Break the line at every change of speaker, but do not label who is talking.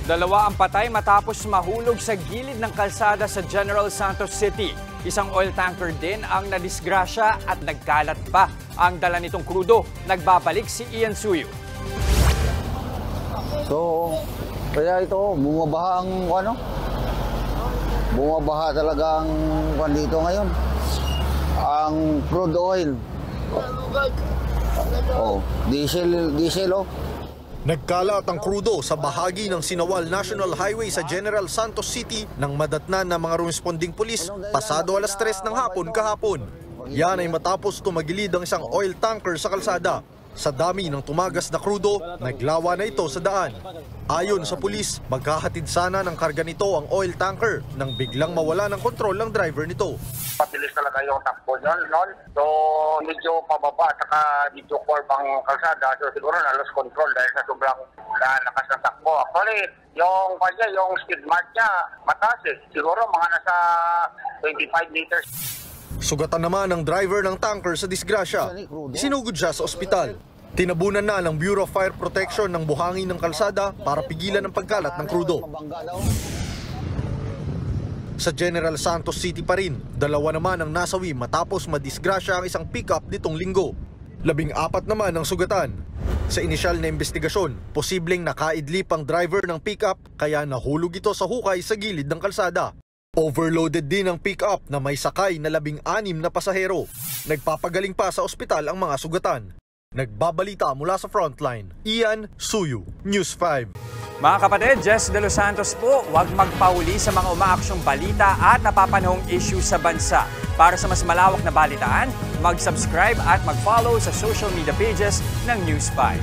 Dalawa ang patay matapos mahulog sa gilid ng kalsada sa General Santos City. Isang oil tanker din ang nadisgrasya at nagkalat pa ang dala nitong krudo. Nagbabalik si Ian Suyo.
So, kaya ito, bumabaha ang bumabaha talaga ang dito ngayon. Ang crude oil. Oh, diesel oh.
Nagkalat ang krudo sa bahagi ng Sinawal National Highway sa General Santos City nang madatnan ng mga responding pulis pasado alas 3 ng hapon kahapon. Yan ay matapos tumagilid ang isang oil tanker sa kalsada. Sa dami ng tumagas na krudo, naglawa na ito sa daan. Ayon sa pulis, maghahatid sana ng karga nito ang oil tanker nang biglang mawala ng kontrol ng driver nito.
Pabilis talaga yung takbo noon. So, medyo pababa at saka medyo curve ang kalsada. So, siguro na-lost control dahil sa sobrang lakas ng takbo. Actually, yung speed mark niya mataas eh. Siguro mga nasa 25 meters.
Sugatan naman ang driver ng tanker sa disgrasya. Sinugod siya sa ospital. Tinabunan na ng Bureau of Fire Protection ng buhangin ng kalsada para pigilan ang pagkalat ng krudo. Sa General Santos City pa rin, dalawa naman ang nasawi matapos madisgrasya ang isang pickup nitong linggo. 14 naman ang sugatan. Sa inisyal na investigasyon, posibleng nakaidlip ang driver ng pickup kaya nahulog ito sa hukay sa gilid ng kalsada. Overloaded din ang pick-up na may sakay na 16 na pasahero. Nagpapagaling pa sa ospital ang mga sugatan. Nagbabalita mula sa frontline, Ian Suyu, News 5.
Mga kapatid, Jess De Los Santos po, huwag magpahuli sa mga umaaksyong balita at napapanahong issue sa bansa. Para sa mas malawak na balitaan, mag-subscribe at mag-follow sa social media pages ng News 5.